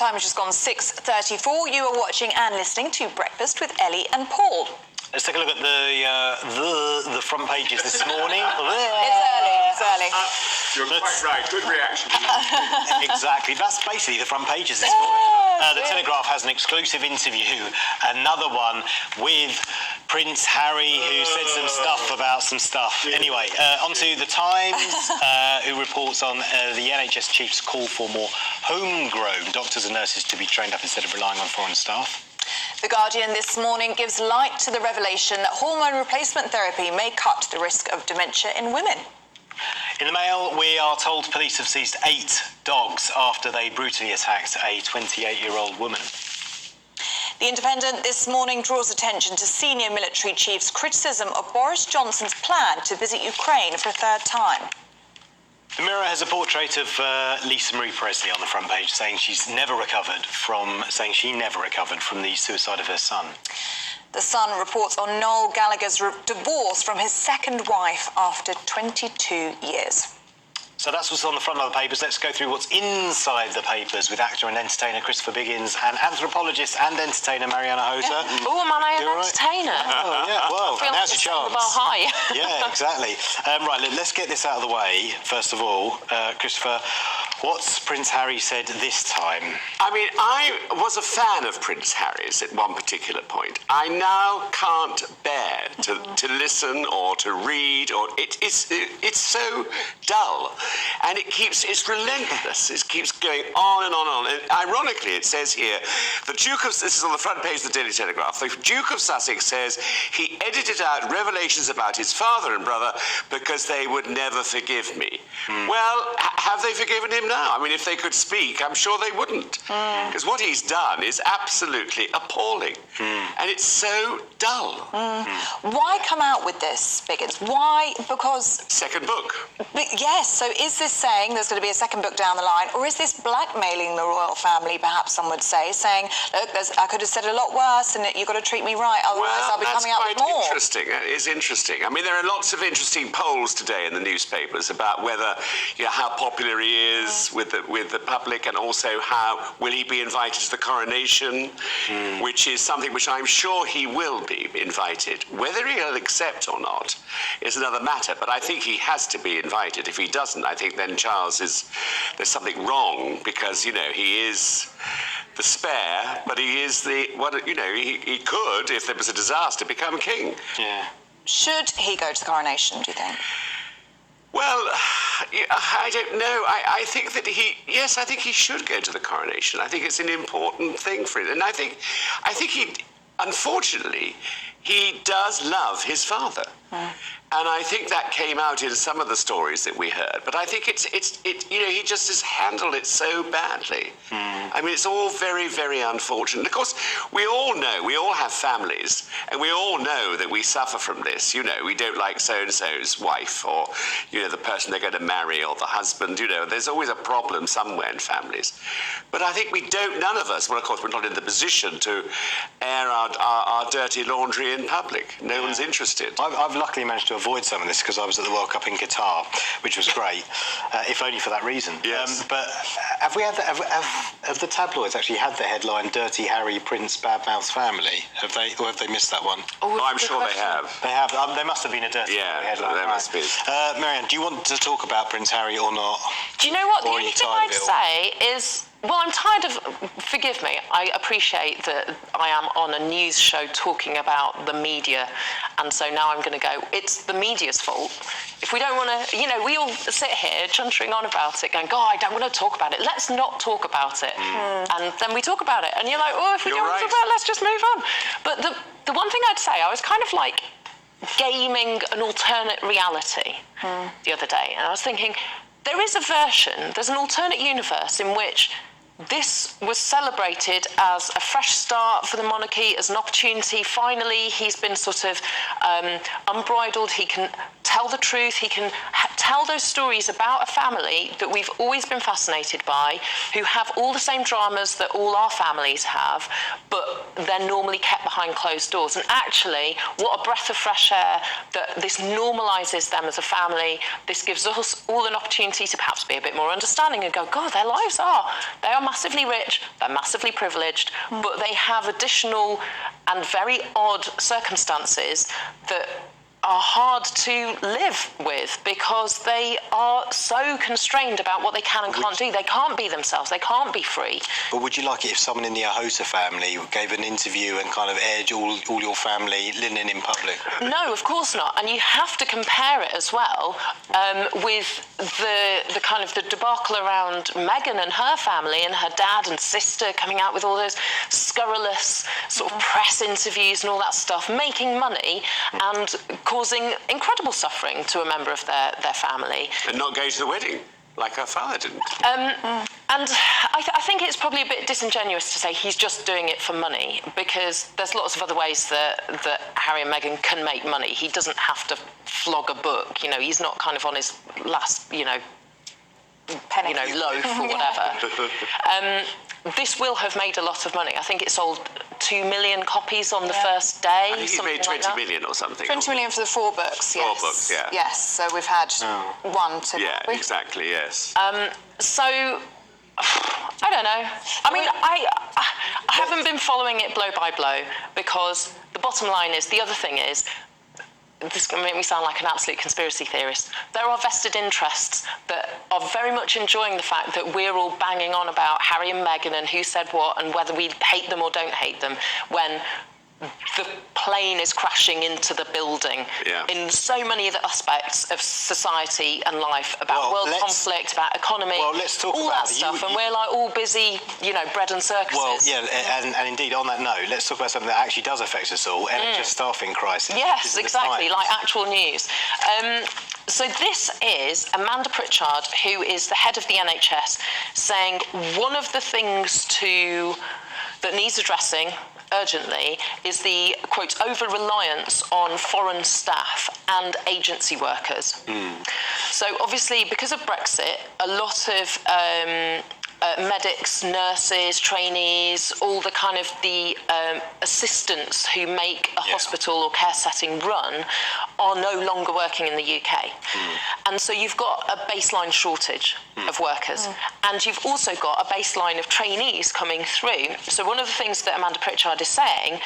time has just gone 6:34. You are watching and listening to Breakfast with Ellie and Paul. Let's take a look at the front pages this morning. It's early. You're quite right. Good reaction. Exactly. That's basically the front pages this morning. The Telegraph has an exclusive interview, another one with Prince Harry, who said some stuff about some stuff. Anyway, onto the Times, who reports on the NHS chief's call for more homegrown doctors and nurses to be trained up instead of relying on foreign staff. The Guardian this morning gives light to the revelation that hormone replacement therapy may cut the risk of dementia in women. In the Mail, we are told police have seized 8 dogs after they brutally attacked a 28-year-old woman. The Independent this morning draws attention to senior military chiefs' criticism of Boris Johnson's plan to visit Ukraine for a third time. The Mirror has a portrait of Lisa Marie Presley on the front page, saying she never recovered from the suicide of her son. The Sun reports on Noel Gallagher's divorce from his second wife after 22 years. So that's what's on the front of the papers. Let's go through what's inside the papers with actor and entertainer Christopher Biggins and anthropologist and entertainer Mariana Hota. Oh, man, I am an entertainer. Oh, yeah, well, now's your chance. Hi. Yeah, exactly. Right, let's get this out of the way. First of all, Christopher, what's Prince Harry said this time? I mean, I was a fan of Prince Harry's at one particular point. I now can't bear to listen or to read, or it's so dull. And it's relentless. It keeps going on and on and on. And ironically, it says here, this is on the front page of the Daily Telegraph, the Duke of Sussex says he edited out revelations about his father and brother because they would never forgive me. Well, have they forgiven him now? I mean, if they could speak, I'm sure they wouldn't. Because what he's done is absolutely appalling. And it's so dull. Why come out with this, Biggins? Why? Because... Second book. Yes, so is this saying there's going to be a second book down the line, or is this blackmailing the royal family, perhaps some would say, saying, look, I could have said a lot worse and you've got to treat me right, otherwise I'll be coming out with more? Well, that's quite interesting. That is interesting. I mean, there are lots of interesting polls today in the newspapers about whether, how popular he is with the public, and also how will he be invited to the coronation, which is something which I'm sure he will be invited. Whether he'll accept or not is another matter, but I think he has to be invited. If he doesn't, I think then there's something wrong, because, he is the spare, but he is he could, if there was a disaster, become king. Yeah. Should he go to the coronation, do you think? Well, I don't know. I think that I think he should go to the coronation. I think it's an important thing for him. And I think unfortunately, he does love his father. And I think that came out in some of the stories that we heard. But I think he just has handled it so badly. I mean, it's all very, very unfortunate. Of course, we all know, we all have families, and we all know that we suffer from this. We don't like so-and-so's wife, or, the person they're going to marry, or the husband. There's always a problem somewhere in families. But I think none of us, well, of course, we're not in the position to air our dirty laundry in public. No one's interested. I've luckily managed to avoid some of this because I was at the World Cup in Qatar, which was great, if only for that reason. Yes. But have the tabloids actually had the headline "Dirty Harry Prince Badmouth's Family"? Have they missed that one? Oh, I'm sure they have. They have. There must have been a dirty headline. There must be. Marianne, do you want to talk about Prince Harry or not? Do you know what? The only thing I'd say is, well, I'm tired of, forgive me, I appreciate that I am on a news show talking about the media, and so now I'm going to go, it's the media's fault. If we don't want to, we all sit here chuntering on about it, going, God, I don't want to talk about it. Let's not talk about it. And then we talk about it, and you're like, oh, if we don't want to talk about it, let's just move on. But the one thing I'd say, I was kind of like gaming an alternate reality the other day, and I was thinking, there's an alternate universe in which this was celebrated as a fresh start for the monarchy, as an opportunity. Finally, he's been sort of unbridled. He can tell tell the truth. He can tell those stories about a family that we've always been fascinated by, who have all the same dramas that all our families have, but they're normally kept behind closed doors. And actually, what a breath of fresh air that this normalises them as a family. This gives us all an opportunity to perhaps be a bit more understanding and go, God, their lives they are massively rich, they're massively privileged, but they have additional and very odd circumstances that are hard to live with because they are so constrained about what they can and can't do. They can't be themselves. They can't be free. But would you like it if someone in the Ahosa family gave an interview and kind of aired all your family linen in public? No, of course not. And you have to compare it as well with the kind of the debacle around Meghan and her family and her dad and sister coming out with all those scurrilous sort of press interviews and all that stuff, making money and causing incredible suffering to a member of their family. And not going to the wedding, like her father didn't. And I think it's probably a bit disingenuous to say he's just doing it for money, because there's lots of other ways that Harry and Meghan can make money. He doesn't have to flog a book. You know, he's not kind of on his last, penny, loaf or whatever. This will have made a lot of money. I think it sold 2 million copies on the first day. I think he made 20 million or something. 20 million for the 4 books, yes. 4 books, yeah. Yes, so we've had one to... Yeah, exactly, yes. So, I don't know. I mean, I haven't been following it blow by blow, because the bottom line is, the other thing is, this is going to make me sound like an absolute conspiracy theorist. There are vested interests that are very much enjoying the fact that we're all banging on about Harry and Meghan and who said what and whether we hate them or don't hate them, when the plane is crashing into the building in so many of the aspects of society and life, about world conflict, about economy, let's talk all about that stuff, and we're like all busy, bread and circuses. Well, yeah, and indeed, on that note, let's talk about something that actually does affect us all, NHS staffing crisis. Yes, exactly, like actual news. So this is Amanda Pritchard, who is the head of the NHS, saying one of the things that needs addressing urgently is the, quote, over-reliance on foreign staff and agency workers. So obviously, because of Brexit, a lot of medics, nurses, trainees, all the kind of the assistants who make a hospital or care setting run are no longer working in the UK. And so you've got a baseline shortage of workers. And you've also got a baseline of trainees coming through. So one of the things that Amanda Pritchard is saying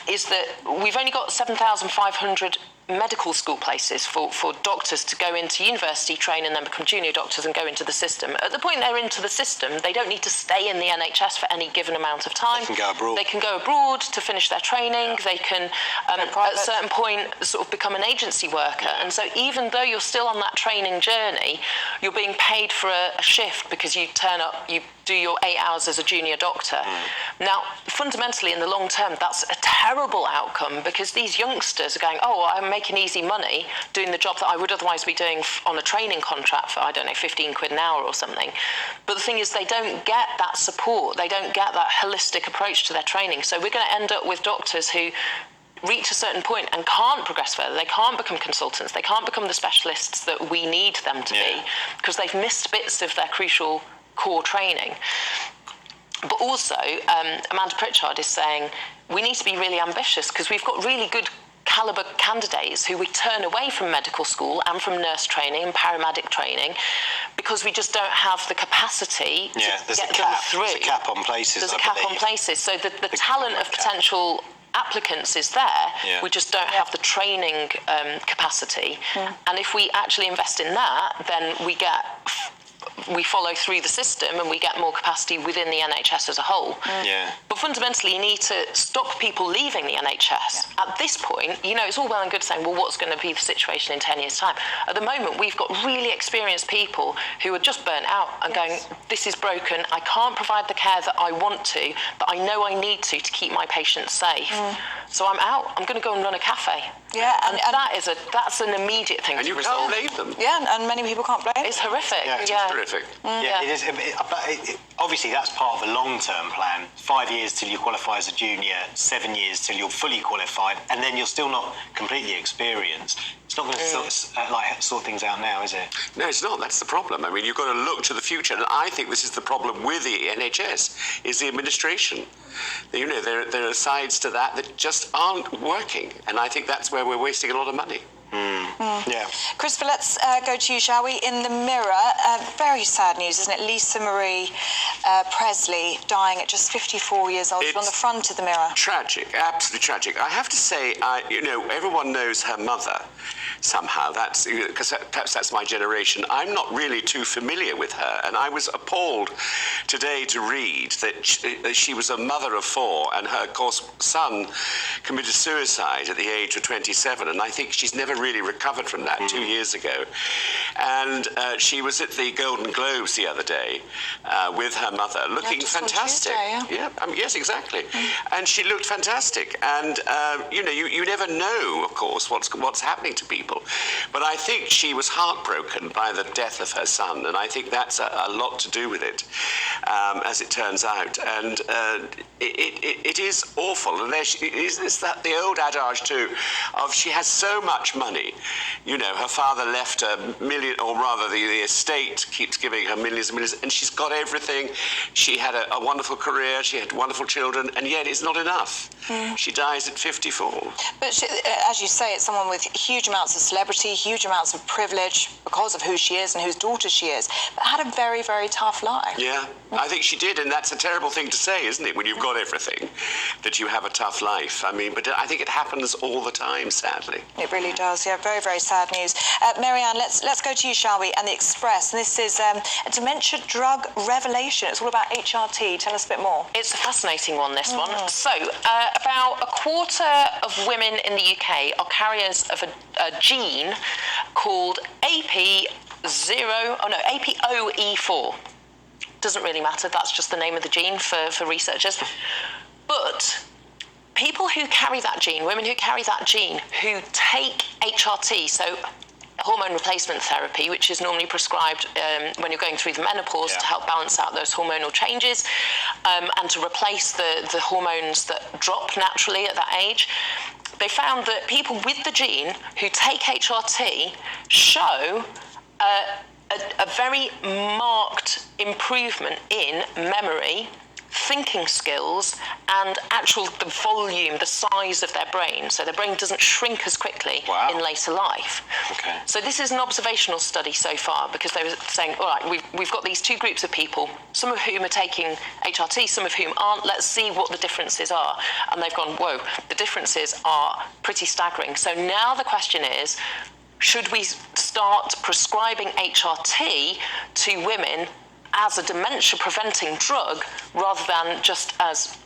is that we've only got 7,500 medical school places for doctors to go into university, train and then become junior doctors and go into the system. At the point they're into the system, they don't need to stay in the NHS for any given amount of time. They can go abroad. They can go abroad to finish their training. They can, at a certain point, sort of become an agency worker. And so even though you're still on that training journey, you're being paid for a shift because you turn up, you do your 8 hours as a junior doctor. Now, fundamentally, in the long term, that's a terrible outcome, because these youngsters are going, oh, I'm making easy money doing the job that I would otherwise be doing on a training contract for, 15 quid an hour or something. But the thing is, they don't get that support. They don't get that holistic approach to their training. So we're going to end up with doctors who reach a certain point and can't progress further. They can't become consultants. They can't become the specialists that we need them to be, because they've missed bits of their crucial core training. But also, Amanda Pritchard is saying we need to be really ambitious, because we've got really good calibre candidates who we turn away from medical school and from nurse training and paramedic training, because we just don't have the capacity to get them through. There's a cap on places. There's a cap on places. So the talent of potential applicants is there. We just don't have the training capacity. And if we actually invest in that, then we follow through the system and we get more capacity within the NHS as a whole. But fundamentally, you need to stop people leaving the NHS. At this point, it's all well and good saying, well, what's going to be the situation in 10 years' time? At the moment, we've got really experienced people who are just burnt out and going, this is broken, I can't provide the care that I want to, that I know I need to keep my patients safe. So I'm out. I'm going to go and run a cafe. Yeah, and that's an immediate thing And to you resolve. can't blame them. Yeah, and many people can't blame. It's horrific. Yeah, It's it's terrific. Yeah, it is. But obviously, that's part of a long-term plan. 5 years till you qualify as a junior, 7 years till you're fully qualified, and then you're still not completely experienced. It's not going to sort things out now, is it? No, it's not. That's the problem. I mean, you've got to look to the future, and I think this is the problem with the NHS, is the administration. You know, there are sides to that just aren't working, and I think that's where we're wasting a lot of money. Yeah. Christopher, let's go to you, shall we? In the Mirror, very sad news, isn't it? Lisa Marie Presley dying at just 54 years old. She's on the front of the Mirror. Tragic, absolutely tragic. I have to say, everyone knows her mother somehow. That's because perhaps that's my generation. I'm not really too familiar with her, and I was appalled today to read that she was a mother of 4, and her, of course, son committed suicide at the age of 27, and I think she's never really recovered from that 2 years ago. And she was at the Golden Globes the other day with her mother, looking fantastic. Tuesday, Yes, exactly. And she looked fantastic. And you never know, of course, what's happening to people. But I think she was heartbroken by the death of her son, and I think that's a lot to do with it, as it turns out. And it is awful. And it's that the old adage too of she has so much money. You know, her father left a million, or rather the estate keeps giving her millions and millions, and she's got everything. She had a wonderful career, she had wonderful children, and yet it's not enough. She dies at 54. But she, as you say, it's someone with huge amounts of celebrity, huge amounts of privilege because of who she is and whose daughter she is, but had a very, very tough life. Yeah, I think she did, and that's a terrible thing to say, isn't it, when you've got everything, that you have a tough life. I mean, but I think it happens all the time, sadly. It really does, yeah, very, very sad news. Marianne, let's go to you, shall we, and the Express, and this is a dementia drug revelation. It's all about HRT. Tell us a bit more. It's a fascinating one, this one. So, about a quarter of women in the UK are carriers of a gene called APOE4. Doesn't really matter, that's just the name of the gene for researchers. But people who carry that gene, women who carry that gene, who take HRT, so hormone replacement therapy, which is normally prescribed when you're going through the menopause to help balance out those hormonal changes and to replace the hormones that drop naturally at that age. They found that people with the gene who take HRT show a very marked improvement in memory, thinking skills, and the volume, the size of their brain. So their brain doesn't shrink as quickly in later life. Okay. So this is an observational study so far, because they were saying, all right, we've got these two groups of people, some of whom are taking HRT, some of whom aren't. Let's see what the differences are. And they've gone, whoa, the differences are pretty staggering. So now the question is, should we start prescribing HRT to women as a dementia-preventing drug rather than just as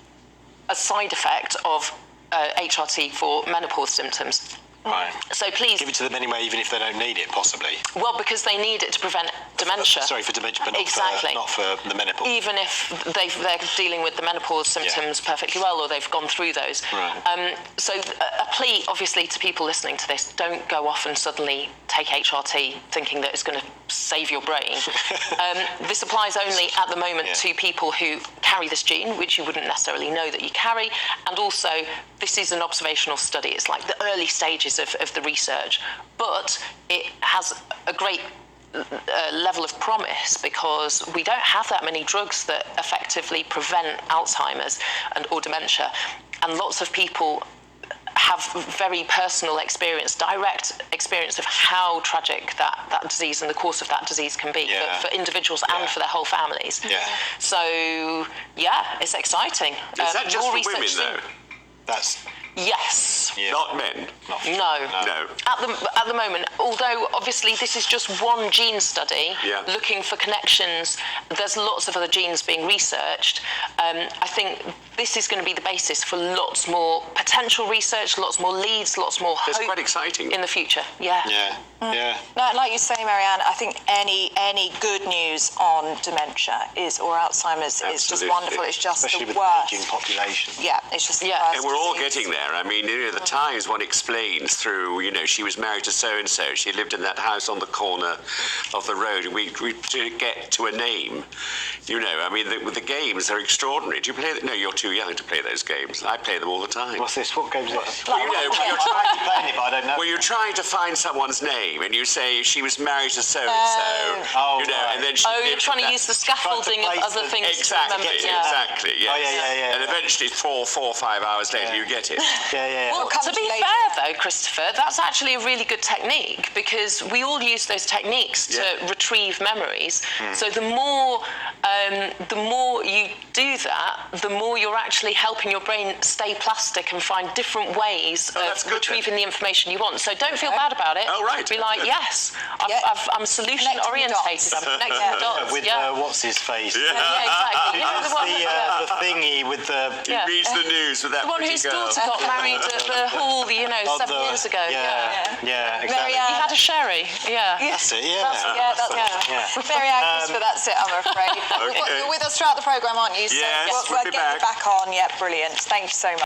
a side effect of HRT for menopause symptoms? Right. So please... Give it to them anyway, even if they don't need it, possibly. Well, because they need it to prevent dementia. Sorry, for dementia, but not for the menopause. Even if they're dealing with the menopause symptoms perfectly well, or they've gone through those. Right. So a plea, obviously, to people listening to this, don't go off and suddenly take HRT thinking that it's going to save your brain. This applies only at the moment to people who carry this gene, which you wouldn't necessarily know that you carry, and also this is an observational study. It's like the early stages of the research, but it has a great level of promise because we don't have that many drugs that effectively prevent Alzheimer's or dementia, and lots of people have very personal experience, direct experience of how tragic that disease and the course of that disease can be for individuals and for their whole families. So, it's exciting. Is that just for women, though? That's... Yes. Not men? No. At the moment, although obviously this is just one gene study looking for connections, there's lots of other genes being researched. I think this is going to be the basis for lots more potential research, lots more leads, lots more hope. It's quite exciting. In the future, Yeah. No, like you say, Marianne, I think any good news on dementia or Alzheimer's is just wonderful. It's just especially the with worst. the aging population. Yeah, it's just the worst. And we're all disease. getting there. there. I mean, the Times, one explains through, she was married to so-and-so. She lived in that house on the corner of the road. And we to get to a name, I mean, the games are extraordinary. Do you play No, you're too young to play those games. I play them all the time. What's this? What game is this? Well, you're playing it, but I don't know. Well, you're trying to find someone's name, and you say she was married to so-and-so. Right. And then you're trying to use the scaffolding of other things. Exactly, exactly. Yes. Oh, yeah. And eventually, 4 or 5 hours later, you get it. Yeah. Well, to be fair, though, Christopher, that's actually a really good technique because we all use those techniques to retrieve memories. So the more you do that, the more you're actually helping your brain stay plastic and find different ways of retrieving the information you want. So don't feel bad about it. Oh, right. Be like, yes, I'm solution orientated. I'm connecting the dots. With what's his face? Yeah, exactly. The thingy with the. He reads the news with that. The one whose daughter got married at the hall, 7 years ago. Yeah, exactly. He had a sherry. Yeah. That's it. Yeah. Very anxious, but that's it, I'm afraid. Okay. You're with us throughout the programme, aren't you? So yes, we'll be get you back on. Yeah, brilliant. Thank you so much.